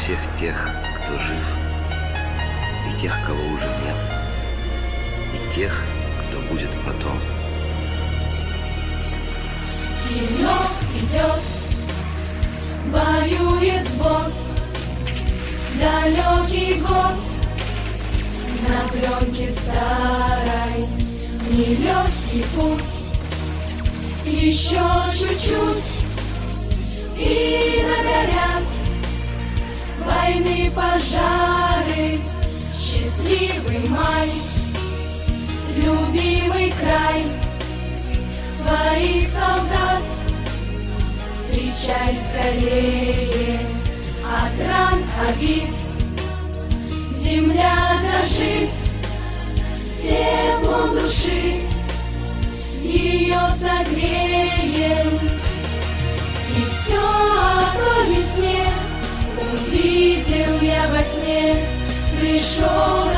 всех тех, кто жив, и тех, кого уже нет, и тех, кто будет потом. Кино идет, воюет взвод, далекий год, на пленке старой нелегкий путь. Еще чуть-чуть и нагорят войны пожары. Счастливый май, любимый край, своих солдат встречай скорее от ран обид. Земля дрожит теплом души, ее согреем. И все о той весне увидел я во сне, пришел